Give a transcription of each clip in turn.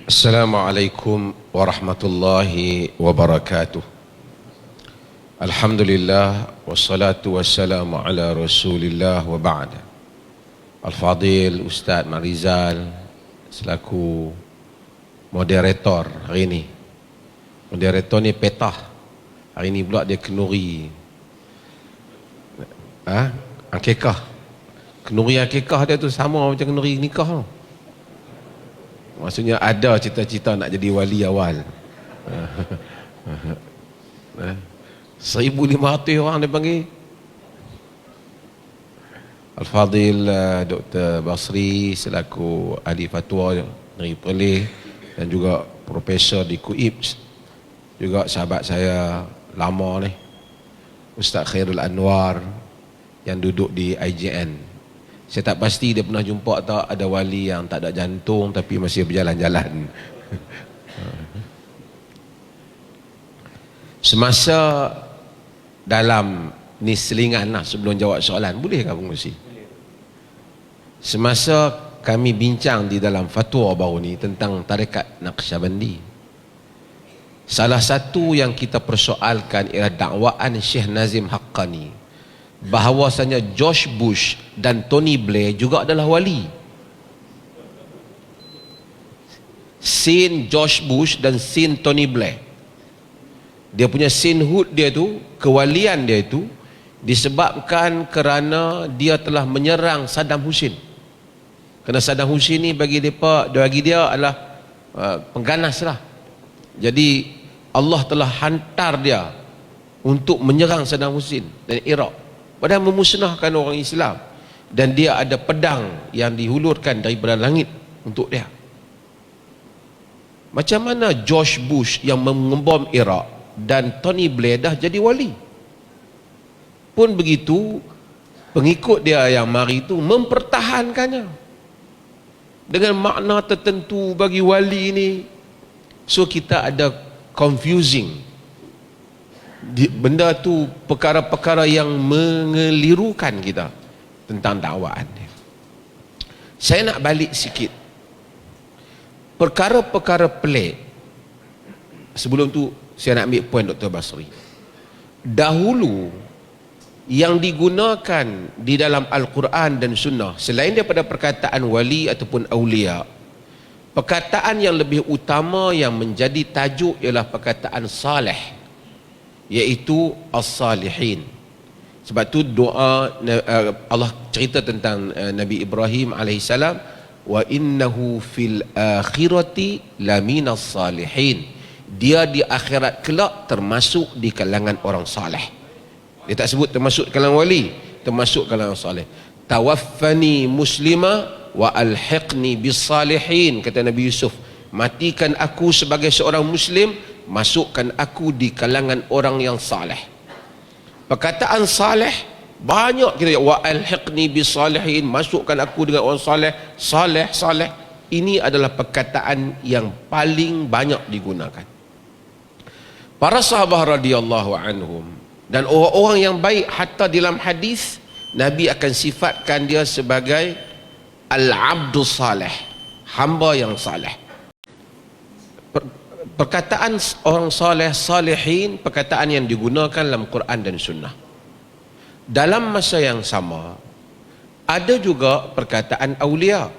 Assalamualaikum warahmatullahi wabarakatuh. Alhamdulillah wassalatu wassalamu ala Rasulillah wa ba'd. Al-Fadil Ustaz Marizal selaku moderator hari ini. Moderator ni petah. Hari ini pula dia kenuri akikah. Kenuri akikah dia tu sama macam kenuri nikah tu. Maksudnya ada cita-cita nak jadi wali awal. 1,500 orang dia panggil. Al-Fadil Dr. Basri selaku ahli fatwa dari Perlis dan juga profesor di KUIPS, juga sahabat saya lama ni Ustaz Khairul Anwar yang duduk di IJN. Saya tak pasti dia pernah jumpa tak ada wali yang tak ada jantung tapi masih berjalan-jalan. Semasa dalam ni selingan lah sebelum jawab soalan, boleh ke berkongsi? Semasa kami bincang di dalam fatwa baru ni tentang tarekat Naqsyabandi, salah satu yang kita persoalkan ialah dakwaan Syekh Nazim Haqqani bahawasanya George Bush dan Tony Blair juga adalah wali. Saint George Bush dan Saint Tony Blair, dia punya sainthood dia tu, kewalian dia tu disebabkan kerana dia telah menyerang Saddam Hussein. Kerana Saddam Hussein ni bagi dia adalah pengganas lah. Jadi Allah telah hantar dia untuk menyerang Saddam Hussein dan Iraq, padahal memusnahkan orang Islam, dan dia ada pedang yang dihulurkan daripada langit untuk dia. Macam mana George Bush yang mengebom Iraq dan Tony Blair dah jadi wali? Pun begitu, pengikut dia yang mari itu mempertahankannya dengan makna tertentu bagi wali ini. So kita ada confusing benda tu, perkara-perkara yang mengelirukan kita tentang dakwaan dia. Saya nak balik sikit perkara-perkara pelik. Sebelum tu saya nak ambil poin Dr. Basri. Dahulu yang digunakan di dalam Al-Quran dan Sunnah, selain daripada perkataan wali ataupun awliya, perkataan yang lebih utama yang menjadi tajuk ialah perkataan salih, iaitu as-salihin. Sebab tu doa Allah cerita tentang Nabi Ibrahim alaihissalam, wa innahu fil akhirati laminas salihin, dia di akhirat kelak termasuk di kalangan orang saleh. Dia tak sebut termasuk kalangan wali, termasuk kalangan saleh. Tawaffani muslima wa alhiqni bis salihin, kata Nabi Yusuf, matikan aku sebagai seorang muslim, masukkan aku di kalangan orang yang saleh. Perkataan saleh banyak kita, wa alhiqni bis salihin, masukkan aku dengan orang saleh. Saleh ini adalah perkataan yang paling banyak digunakan. Para sahabat radhiyallahu anhum dan orang-orang yang baik, hatta dalam hadis Nabi akan sifatkan dia sebagai al-abdus saleh, hamba yang saleh. Perkataan orang saleh, salihin, perkataan yang digunakan dalam Quran dan Sunnah. Dalam masa yang sama ada juga perkataan awliya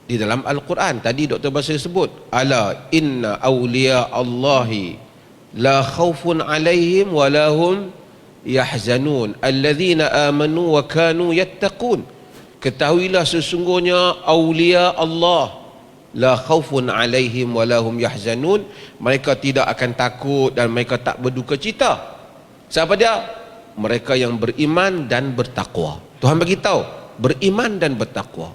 di dalam Al-Quran. Tadi Dr. Basri sebut, ala inna awliya Allahi la khawfun alaihim wa lahum yahzanun alladzina amanu wa kanu yattaqun. Ketahuilah sesungguhnya awliya Allah la khaufun alaihim wa lahum yahzanun, mereka tidak akan takut dan mereka tak berduka cita. Siapa dia? Mereka yang beriman dan bertakwa. Tuhan bagi tahu beriman dan bertakwa.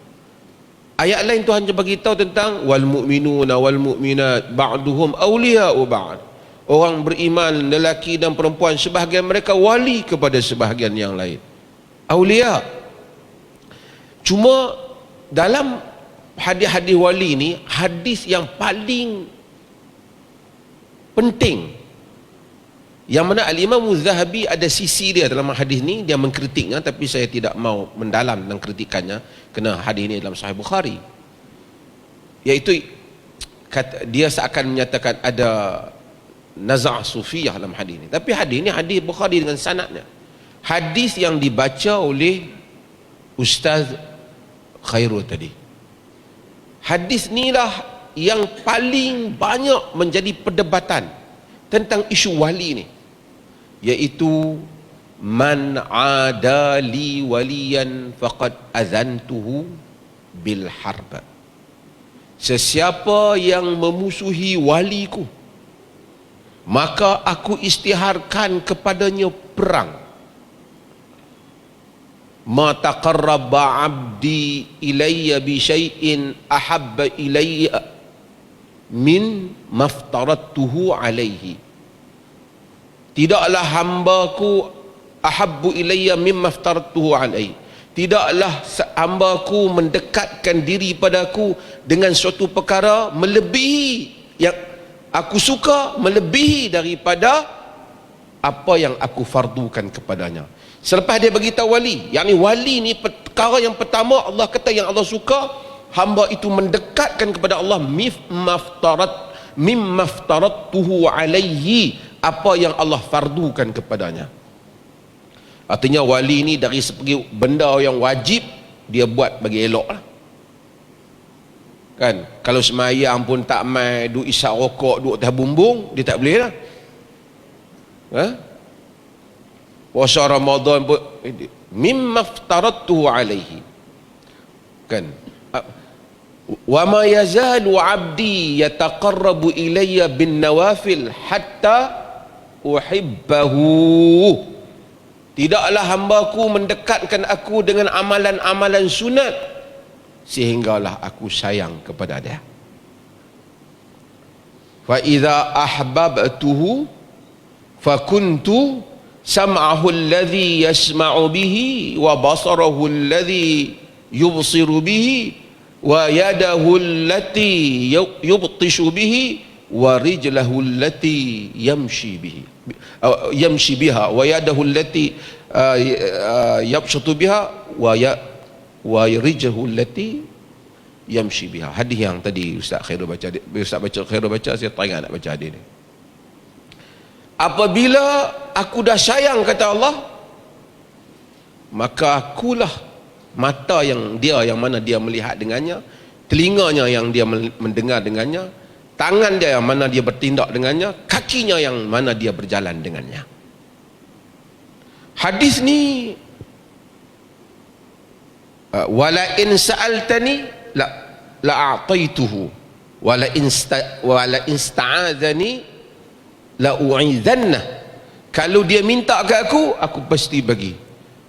Ayat lain Tuhan bagi tahu tentang wal mu'minuna wal mu'minat ba'duhum awliya'u ba'd. Orang beriman lelaki dan perempuan sebahagian mereka wali kepada sebahagian yang lain. Awliya. Cuma dalam hadis-hadis wali ni, hadis yang paling penting, yang mana Al-Imam Az-Zahabi ada sisi dia dalam hadis ni, dia mengkritiknya, tapi saya tidak mau mendalam dalam kritikannya kerana hadis ini dalam Sahih Bukhari, iaitu dia seakan menyatakan ada nazah sufiyah dalam hadis ini. Tapi hadis ini hadis Bukhari dengan sanadnya. Hadis yang dibaca oleh Ustaz Khairul tadi. Hadis inilah yang paling banyak menjadi perdebatan tentang isu wali ni, iaitu man adali waliyan faqad azantuhu bil harb. Sesiapa yang memusuhi waliku, maka aku istiharkan kepadanya perang. Ma taqarraba abdi ilayya bi syai'in ahabba ilayya min maftaradtuhu alaihi. Tidaklah hambaku ahabbu ilayya min maftaradtuhu alaihi. Tidaklah hambaku mendekatkan diri padaku dengan suatu perkara melebihi yang aku suka, melebihi daripada apa yang aku fardukan kepadanya. Selepas dia beritahu wali, yakni wali ni perkara yang pertama Allah kata yang Allah suka, hamba itu mendekatkan kepada Allah mimma aftaradtuhu alaihi, apa yang Allah fardukan kepadanya. Artinya wali ni dari segi benda yang wajib dia buat bagi elok lah. Kan, kalau semayang pun tak mai, duk isap rokok, duk atas bumbung, dia tak boleh lah. Puasa Ramadan pun mimma aftaradtuhu alaihi. Kan, wa ma yazalu abdi yataqarrabu ilayya bin nawafil hatta uhibbahu. Tidaklah hambaku mendekatkan aku dengan amalan-amalan sunat sehinggalah aku sayang kepada dia. Fa idza ahbabtuhu fakuntu sam'ahu alladhi yasma'u bihi wa basarahu alladhi yubsiru bihi wa yadahu allati yubtishu bihi wa rijlahu allati yamshi biha wa yadahu allati yabsutu biha wa rijlahu allati yamshi biha. Hadis yang tadi Ustaz Khairul baca, saya teringat nak baca hadis ni. Apabila aku dah sayang kata Allah, maka akulah mata yang mana dia melihat dengannya, telinganya yang dia mendengar dengannya, tangan dia yang mana dia bertindak dengannya, kakinya yang mana dia berjalan dengannya. Hadis ni wala in sa'altani la a'taituhu wala in sta'adzani la u'idhanna. Kalau dia minta ke aku pasti bagi.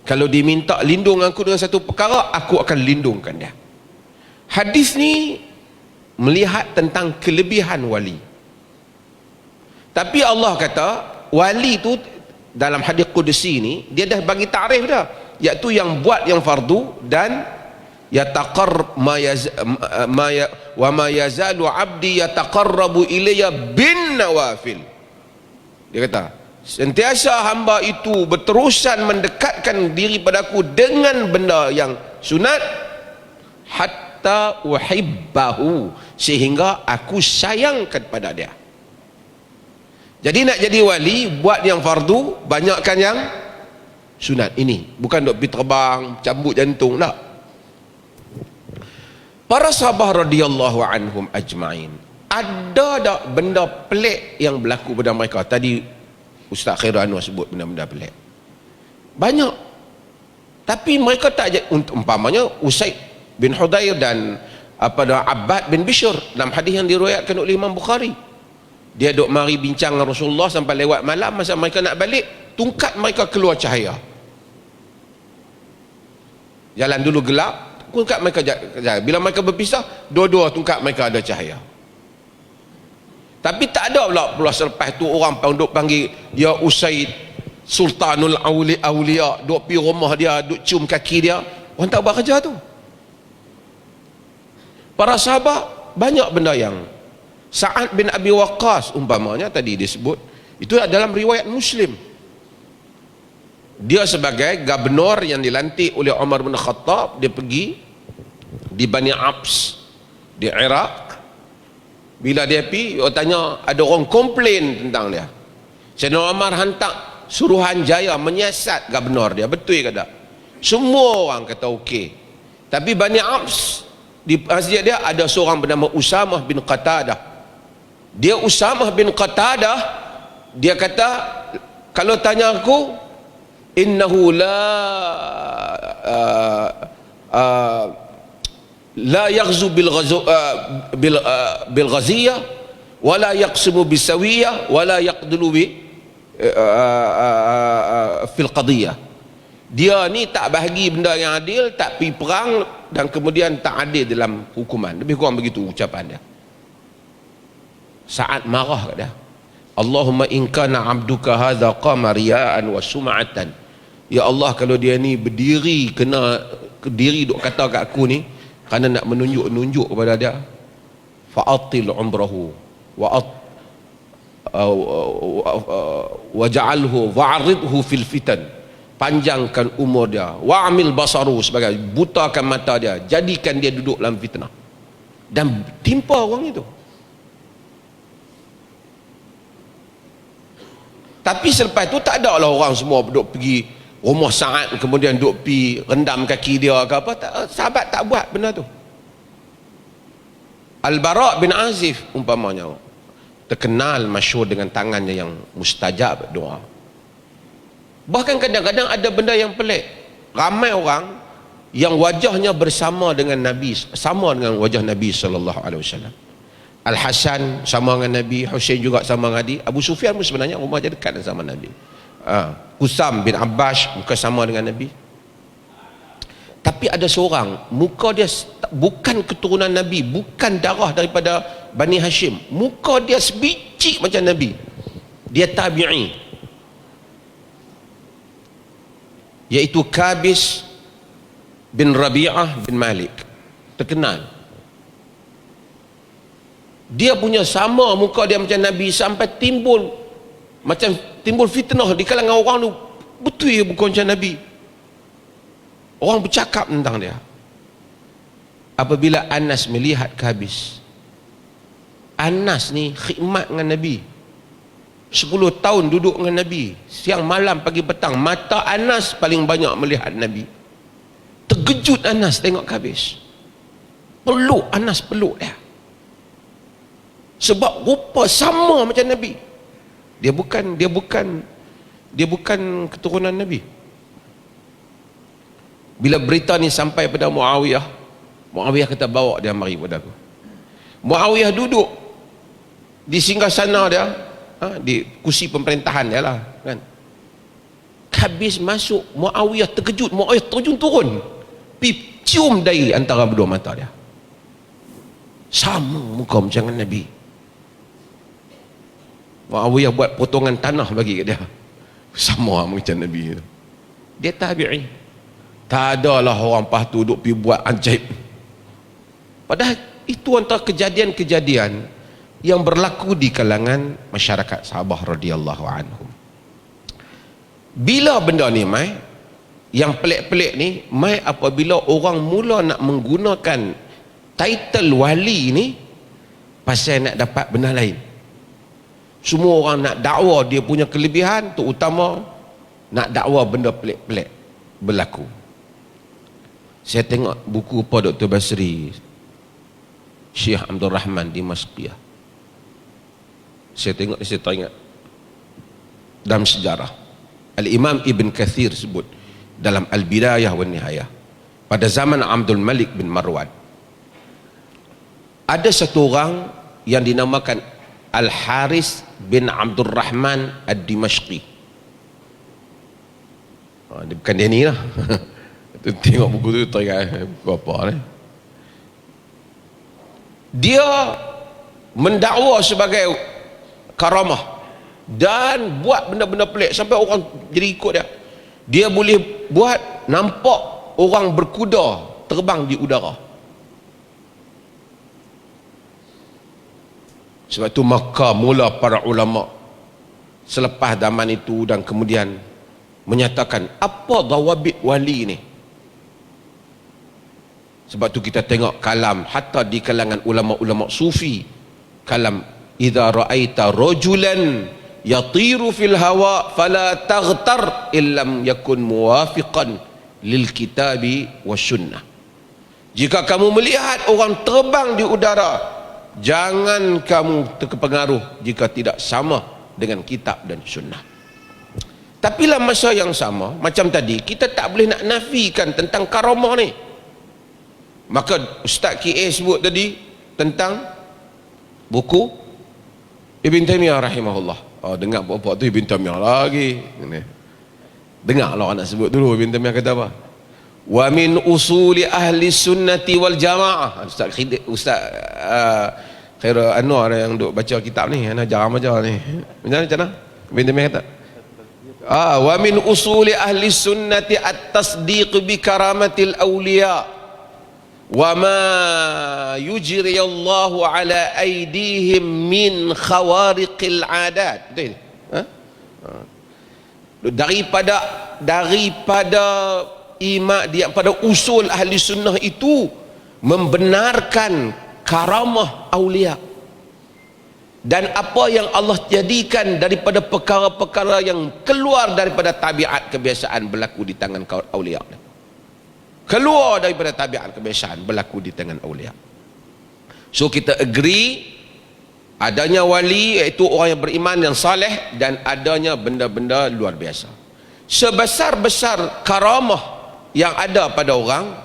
Kalau dia minta lindung aku dengan satu perkara, aku akan lindungkan dia. Hadis ni melihat tentang kelebihan wali. Tapi Allah kata wali tu dalam hadis qudsi ni dia dah bagi takrif dah, iaitu yang buat yang fardu dan wa ma yazalu abdi yataqarrabu ilayya bin nawafil. Dia kata sentiasa hamba itu berterusan mendekatkan diri padaku dengan benda yang sunat hatta uhibbahu, sehingga aku sayang kepada dia. Jadi nak jadi wali, buat yang fardu, banyakkan yang sunat. Ini bukan duk pergi terbang cambuk jantung tak. Para sahabat radhiyallahu anhum ajma'in, ada tak benda pelik yang berlaku pada mereka? Tadi Ustaz Khairul Anwar sebut benda-benda pelik banyak, tapi mereka tak, umpamanya Usaid bin Hudayr dan Abbad bin Bishr dalam hadis yang diriwayatkan oleh Imam Bukhari, dia duk mari bincang dengan Rasulullah sampai lewat malam. Masa mereka nak balik, tungkat mereka keluar cahaya. Jalan dulu gelap, tungkat mereka jalan. Bila mereka berpisah, dua-dua tungkat mereka ada cahaya. Tapi tak ada pula selepas tu orang duk panggil dia Usaid Sultanul Awliya, duk pergi rumah dia, duk cium kaki dia. Orang tak buat kerja tu. Para sahabat banyak benda yang Sa'ad bin Abi Waqqas umpamanya tadi disebut, itu dalam riwayat Muslim. Dia sebagai gubernur yang dilantik oleh Umar bin Khattab, dia pergi di Bani Abs di Iraq. Bila dia pergi, orang tanya, ada orang komplain tentang dia. Sayyidina Umar hantar Suruhanjaya menyiasat ke benar dia, betul ke tak? Semua orang kata okey. Tapi Bani Abs di masjid dia ada seorang bernama Usamah bin Qatadah. Dia Usamah bin Qatadah, dia kata, kalau tanya aku, innahu la yaghzu bil ghaziyah wala yaqsimu bisawiyah wala yaqdulu fil qadiyah. Dia ni tak bahagi benda yang adil, tak pergi perang, dan kemudian tak adil dalam hukuman. Lebih kurang begitu ucapan dia. Saat marah kat dia, Allahumma in kana abduka hadha qama riya'an wa sum'atan. Ya Allah, kalau dia ni berdiri, kena diri duk kata kat aku ni kerana nak menunjuk kepada dia, fa'atil umrahu waja'alhu wa'aridhu fil fitan, panjangkan umur dia, wa'amil basaru, sebagai butakan mata dia, jadikan dia duduk dalam fitnah. Dan timpa orang itu. Tapi selepas itu tak ada lah orang semua duduk pergi rumah Sa'ad kemudian duduk pergi rendam kaki dia ke apa. Sahabat tak buat benda tu. Al-Bara' bin Azif umpamanya terkenal masyhur dengan tangannya yang mustajab doa. Bahkan kadang-kadang ada benda yang pelik. Ramai orang yang wajahnya bersama dengan Nabi, sama dengan wajah Nabi sallallahu alaihi wasallam. Al-Hasan sama dengan Nabi, Husain juga sama dengan Nabi. Abu Sufyan pun sebenarnya rumah dia dekat sama Nabi. Qusam bin Abbas muka sama dengan Nabi. Tapi ada seorang muka dia bukan keturunan Nabi, bukan darah daripada Bani Hashim, muka dia sebiji macam Nabi. Dia tabi'i, iaitu Kabis bin Rabi'ah bin Malik, terkenal. Dia punya sama muka dia macam Nabi, sampai timbul fitnah di kalangan orang tu. Betul ya bukan macam Nabi. Orang bercakap tentang dia. Apabila Anas melihat Kabis, Anas ni khidmat dengan Nabi, 10 tahun duduk dengan Nabi, siang malam pagi petang, mata Anas paling banyak melihat Nabi. Terkejut Anas tengok Kabis, peluk Anas, peluk dia, sebab rupa sama macam Nabi. Dia bukan keturunan Nabi. Bila berita ni sampai pada Muawiyah, Muawiyah kata, bawa dia mari pada aku. Muawiyah duduk di singgasana dia, di kursi pemerintahan dia lah kan. Habis masuk, Muawiyah terkejut, Muawiyah terjun turun, pi cium dari antara kedua mata dia, sama muka macam Nabi. Muawiyah buat potongan tanah bagi kat dia, sama macam Nabi itu. Dia tabi'i. Tak adalah orang pas tu duduk pergi buat ajaib. Padahal itu antara kejadian-kejadian yang berlaku di kalangan masyarakat sahabah radhiyallahu anhum. Bila benda ni mai, yang pelik-pelik ni mai apabila orang mula nak menggunakan title wali ni pasal nak dapat benda lain. Semua orang nak dakwa dia punya kelebihan, terutama nak dakwa benda pelik-pelik berlaku. Saya tengok buku Pak Dr. Basri, Syekh Abdul Rahman Dimashqiyah. Saya tengok, saya teringat dalam sejarah Al-Imam Ibn Kathir sebut dalam Al-Bidayah wa Nihayah, pada zaman Abdul Malik bin Marwan, ada satu orang yang dinamakan Al-Haris bin Abdul Rahman Ad-Dimashqi. Bukan dia ni lah. Tengok buku tu teringat buku apa ni. Dia mendakwa sebagai karamah dan buat benda-benda pelik sampai orang jadi ikut dia. Dia boleh buat nampak orang berkuda terbang di udara. Sebab itu maka mula para ulama selepas zaman itu dan kemudian menyatakan apa dawabit wali ni. Sebab tu kita tengok kalam hatta di kalangan ulama-ulama sufi, kalam, idza ra'aita rajulan yatiru fil hawa fala taghtar illam yakun muwafiqan lil kitabi wasyunnah. Jika kamu melihat orang terbang di udara, jangan kamu terpengaruh jika tidak sama dengan kitab dan sunnah. Tapi dalam masa yang sama, macam tadi, kita tak boleh nak nafikan tentang karamah ni. Maka Ustaz KA sebut tadi tentang buku Ibn Taymiyah rahimahullah. Oh, dengar bapak tu Ibn Taymiyah lagi. Dengarlah nak sebut dulu Ibn Taymiyah kata apa. Wa min usuli ahli sunnati wal jamaah. Ustaz Khairul Anwar yang duk baca kitab ni, ana jarang baca ni. Macam mana? Ibn Taymiyah kata, wa min usuli ahli sunnati at-tasdiq bi karamatil awliya wa ma yujri Allahu ala aydihim min khawariqil adat. Betul? Daripada iman pada usul ahli sunnah itu membenarkan karamah awliya dan apa yang Allah jadikan daripada perkara-perkara yang keluar daripada tabiat kebiasaan berlaku di tangan awliya, keluar daripada tabiat kebiasaan berlaku di tangan awliya. So kita agree adanya wali, iaitu orang yang beriman yang saleh, dan adanya benda-benda luar biasa. Sebesar-besar karamah yang ada pada orang,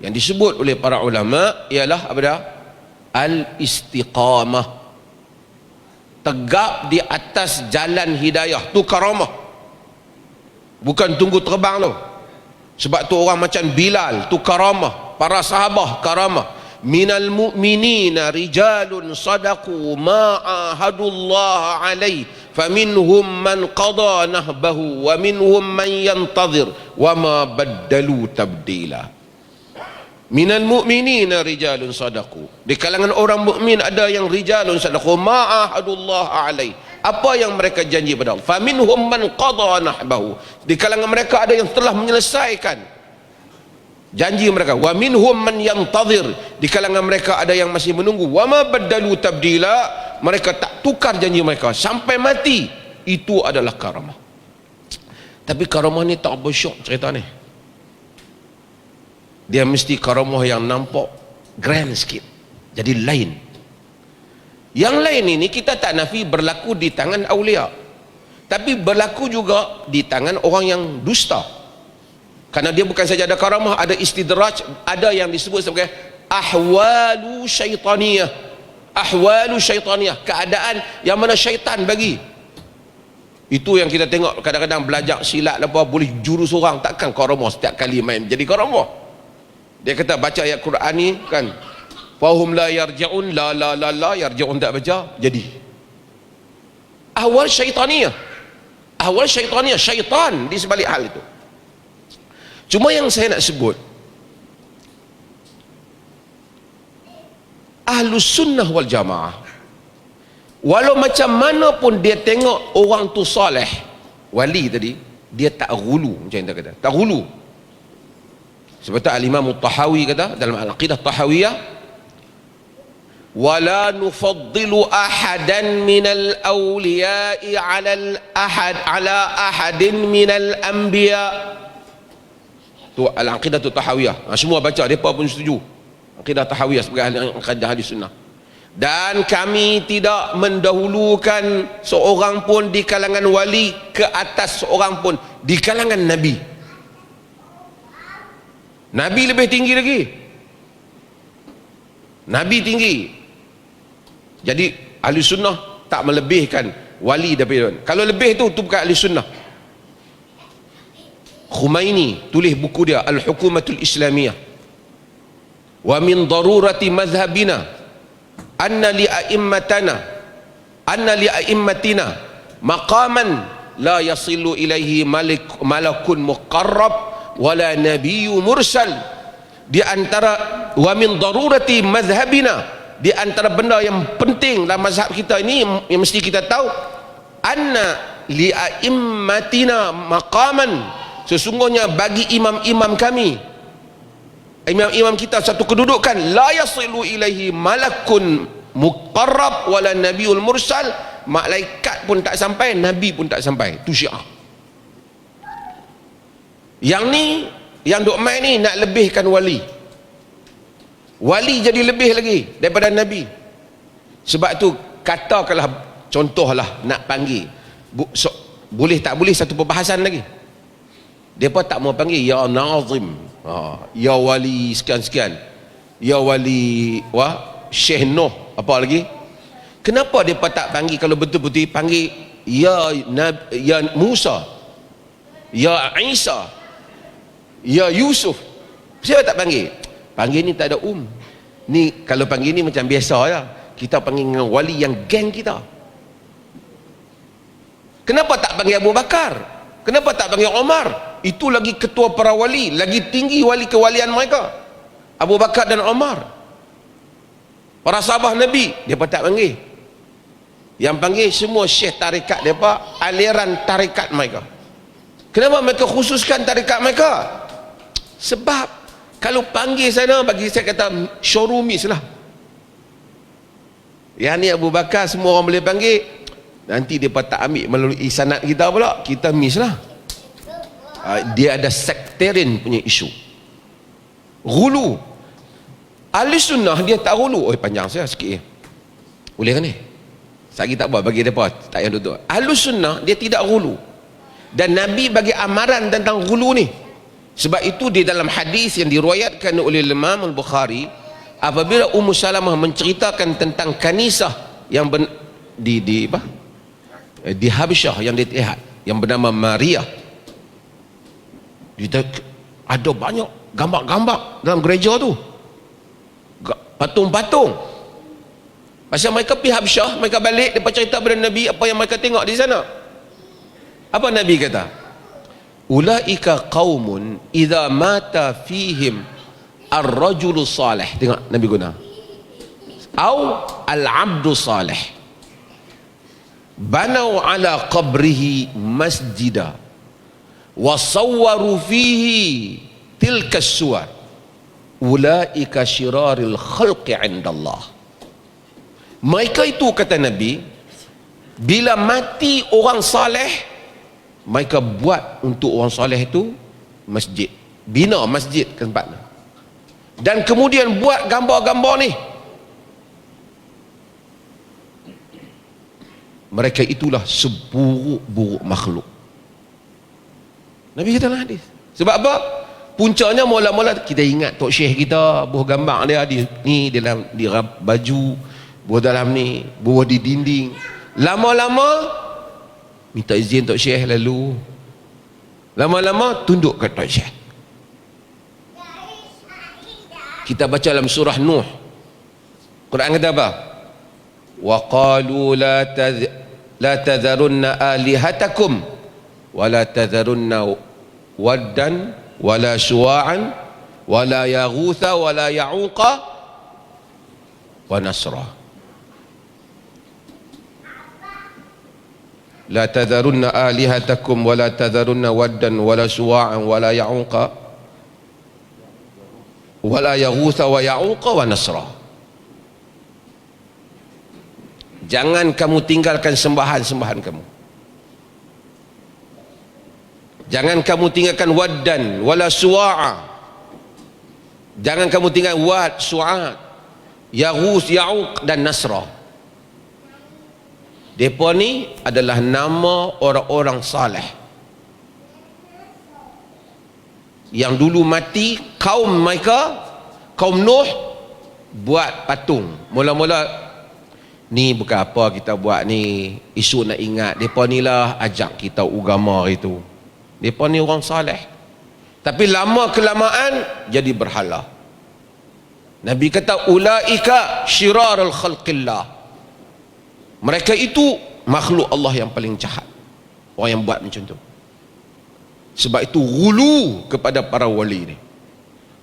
yang disebut oleh para ulama ialah apa dah? Al-istiqamah, tegak di atas jalan hidayah, tu karamah. Bukan tunggu terbang tu. Sebab tu orang macam Bilal, tu karamah. Para sahabah karamah. Minal mu'minina rijalun sadaqu ma ahadullah alaih faminhum man qada nahbahu wa minhum man yantazir wa ma baddalu tabdila. Minal mu'minina rijalun sadaqu, di kalangan orang mukmin ada yang rijalun sadaqu ma ahadullah alaih, apa yang mereka janji pada Allah. Faminhum man qada nahbahu, di kalangan mereka ada yang telah menyelesaikan janji mereka. Wa minhum man yantazir, di kalangan mereka ada yang masih menunggu. Wa ma baddalu tabdila, mereka tak tukar janji mereka sampai mati. Itu adalah karamah. Tapi karamah ni tak bersyok cerita ni. Dia mesti karamah yang nampak grand sikit, jadi lain. Yang lain ini kita tak nafi berlaku di tangan awliya, tapi berlaku juga di tangan orang yang dusta. Karena dia bukan saja ada karamah, ada istidraj, ada yang disebut sebagai ahwalu syaitaniyah. Ahwalu syaitaniyah, keadaan yang mana syaitan bagi. Itu yang kita tengok kadang-kadang belajar silat apa, boleh jurus orang, takkan karamah setiap kali main jadi karamah. Dia kata baca ayat Quran ni kan, fahum la yarji'un, la yarji'un, tak baca jadi. Ahwal syaitaniyah, ahwal syaitaniyah, syaitan di sebalik hal itu. Cuma yang saya nak sebut, Ahlus Sunnah wal Jamaah, walau macam mana pun dia tengok orang tu soleh, wali tadi, dia tak gulu, macam yang kita kata, tak gulu. Seperti Al-Imam Tahawi kata dalam Al-Aqidah Tahawiyah, wala nufaddilu ahadan minal awliya'i ala ahadin minal anbiya. Tu Al-Aqidah Tahawiyah. Semua baca, mereka pun setuju Aqidah Tahawiyah sebagai Aqidah Ahli Sunnah. Dan kami tidak mendahulukan seorang pun di kalangan wali ke atas seorang pun di kalangan Nabi. Nabi lebih tinggi lagi, Nabi tinggi. Jadi Ahli Sunnah tak melebihkan wali daripada. Kalau lebih tu bukan Ahli Sunnah. Khumaini tulis buku dia Al-Hukumatul Islamiyah, wa min darurati madhhabina anna li a'immatina maqaman la yasilu ilaihi malakun muqarrab wala nabiyyu mursal. Di antara wa min darurati madhhabina, di antara benda yang penting dalam mazhab kita ini yang mesti kita tahu, anna li a'immatina maqaman, sesungguhnya bagi imam-imam kami, imam-imam kita satu kedudukan, la yasilu ilaihi malakun muqarrab wala nabiul mursal, malaikat pun tak sampai, nabi pun tak sampai. Tu Syiah. Yang ni, yang duk main ni nak lebihkan wali. Wali jadi lebih lagi daripada nabi. Sebab tu katakanlah, contohlah nak panggil, boleh tak boleh satu perbahasan lagi. Depa tak mau panggil ya nazim, ya wali sekian-sekian, ya wali Syekh Noh, apa lagi. Kenapa depa tak panggil, kalau betul-betul panggil ya Musa, ya Isa, ya Yusuf? Siapa tak panggil? Panggil ni tak ada ni. Kalau panggil ni macam biasa ya, kita panggil dengan wali yang geng kita. Kenapa tak panggil Abu Bakar? Kenapa tak panggil Omar? Itu lagi ketua para wali, lagi tinggi wali kewalian mereka, Abu Bakar dan Omar. Para sahabat Nabi depa tak panggil. Yang panggil semua syekh tarikat depa, aliran tarikat mereka. Kenapa mereka khususkan tarikat mereka? Sebab kalau panggil sana, bagi saya kata showroomis lah. Yang ni Abu Bakar semua orang boleh panggil, nanti dia tak ambil melalui sanad kita pula, kita miss lah. Dia ada sectarian punya isu, ghulu. Ahli sunnah dia tak ghulu. Panjang saya sikit boleh kan ni? Sagi tak apa, bagi mereka tak payah duduk. Ahli sunnah dia tidak ghulu, dan Nabi bagi amaran tentang ghulu ni. Sebab itu di dalam hadis yang diriwayatkan oleh Imam Al-Bukhari, apabila Ummu Salamah menceritakan tentang kanisah yang di Habsyah yang dilihat, yang bernama Maria, ada banyak gambar-gambar dalam gereja tu, patung-patung. Pasal mereka pergi Habsyah, mereka balik, mereka cerita kepada Nabi apa yang mereka tengok di sana. Apa Nabi kata? Ulaika qaumun idza mata fihim ar-rajulu salih. Tengok Nabi guna, au al-abdu salih, banau ala qabrihi masjida wa sawwaru fihi tilka as-suwar ulaika syirarul khalqi 'indallah. Mereka itu, kata Nabi, bila mati orang saleh, mereka buat untuk orang soleh itu masjid, bina masjid ke tempatnya, dan kemudian buat gambar-gambar ni. Mereka itulah seburuk-buruk makhluk. Nabi kata dalam hadis. Sebab apa? Puncanya mula-mula kita ingat tok syekh kita buah gambar dia di dalam di baju, buah dalam ni, buah di dinding. Lama-lama minta izin tok syekh, lalu lama-lama tunduk kat tok syekh. Kita baca dalam surah Nuh, Quran kata apa? Wa qalu la tadharunna alihatakum wa la tadharunna waddan wa la suwa'an wa la yaghutha wa la ya'uqa wa nasra. La tadharunna alihatakum wa la tadharunna waddan wa la suwa'an wa la ya'uqa wa la yaghutha wa ya'uqa wa nasra. Jangan kamu tinggalkan sembahan-sembahan kamu. Jangan kamu tinggalkan waddan wala suwa'a. Jangan kamu tinggalkan wad, su'a, yaghus, ya'uq dan nasra. Depa ni adalah nama orang-orang saleh yang dulu mati, kaum mereka, kaum Nuh, buat patung. Mula-mula ni bukan apa kita buat ni, isu nak ingat depa ni lah ajak kita agama itu. Depa ni orang saleh, tapi lama kelamaan jadi berhala. Nabi kata ulaika syirarul khalqillah. Mereka itu makhluk Allah yang paling jahat, orang yang buat macam tu. Sebab itu ghulu kepada para wali ni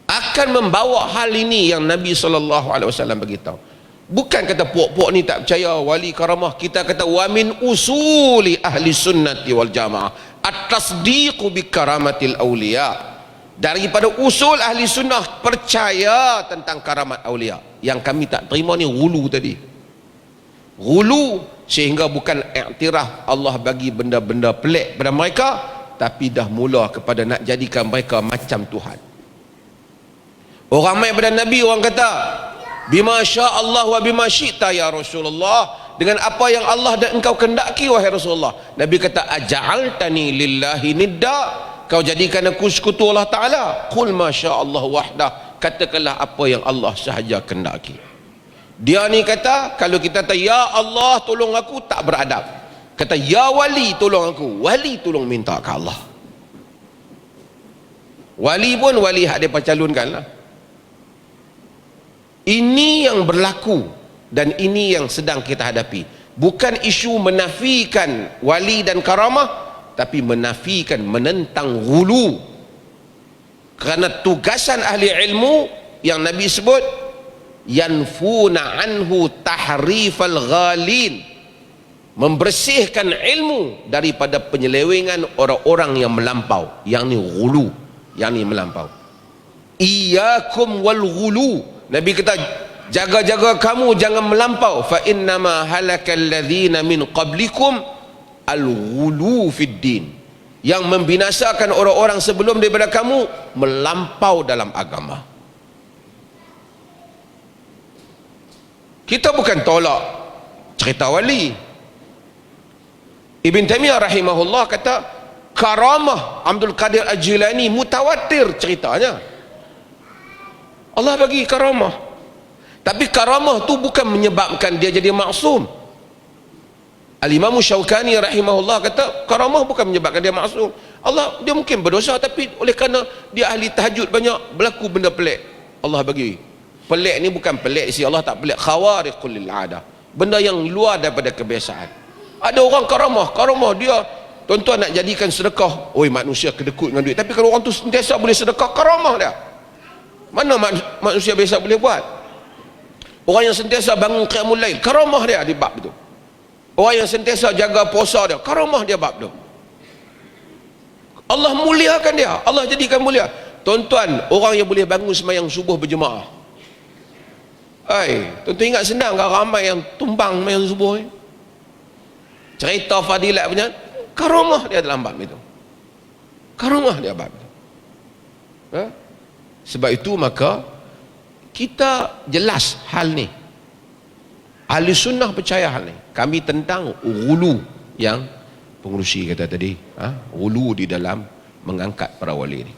akan membawa hal ini yang Nabi SAW beritahu. Bukan kata puak-puak ni tak percaya wali karamah. Kita kata wa min usuli ahli sunnati wal jamaah at-tasdiqu bi karamatil awliya. Daripada usul ahli sunnah percaya tentang karamat awliya. Yang kami tak terima ni ghulu tadi. Ghulu, sehingga bukan iktiraf Allah bagi benda-benda pelik pada mereka, tapi dah mula kepada nak jadikan mereka macam Tuhan. Orang mai pada Nabi, orang kata, bima sya Allah wa bima syi'ta ya Rasulullah, dengan apa yang Allah dan engkau kendaki wahai Rasulullah. Nabi kata, aja'altani lillahi nidda, kau jadikan aku sekutu Allah Ta'ala. Qul ma sya Allah wahdah, katakanlah apa yang Allah sahaja kendaki. Dia ni kata, kalau kita kata ya Allah tolong aku, tak beradab. Kata ya wali tolong aku, wali tolong minta ke Allah. Wali pun wali hak dia calonkan lah. Ini yang berlaku dan ini yang sedang kita hadapi. Bukan isu menafikan wali dan karamah, tapi menafikan, menentang ghulu. Kerana tugasan ahli ilmu yang Nabi sebut, yanfuna anhu tahrifal ghalin, membersihkan ilmu daripada penyelewengan orang-orang yang melampau, yang ni ghulu, yang ni melampau. Iyyakum wal ghulu, Nabi kata jaga-jaga kamu jangan melampau. Fa innama halakal ladzina min qablikum al ghulu fid din, yang membinasakan orang-orang sebelum daripada kamu melampau dalam agama. Kita bukan tolak cerita wali. Ibn Taimiyah rahimahullah kata karamah Abdul Qadir Al-Jilani mutawatir ceritanya. Allah bagi karamah, tapi karamah tu bukan menyebabkan dia jadi maksum. Al-Imam Syaukani rahimahullah kata karamah bukan menyebabkan dia maksum. Allah, dia mungkin berdosa, tapi oleh kerana dia ahli tahajud banyak, berlaku benda pelik, Allah bagi. Pelik ni bukan pelik si Allah tak pelik, khawariqul lil adah, benda yang luar daripada kebiasaan. Ada orang karamah dia, tuan-tuan nak jadikan sedekah, oi manusia kedekut dengan duit, tapi kalau orang tu sentiasa boleh sedekah, karamah dia. Mana manusia biasa boleh buat? Orang yang sentiasa bangun qiyamul lail, karamah dia di bab itu. Orang yang sentiasa jaga puasa dia, karamah dia bab tu. Allah muliakan dia, Allah jadikan mulia. Tuan-tuan, orang yang boleh bangun sembahyang subuh berjemaah, tuan-tuan ingat senang kan ramai yang tumbang sembahyang subuh ni? Cerita fadilat punya, karamah dia dalam bab itu. Karamah dia bab itu. Sebab itu maka kita jelas hal ni. Ahli sunnah percaya hal ni. Kami tentang ghulu yang pengurusi kata tadi, ghulu di dalam mengangkat para wali ni.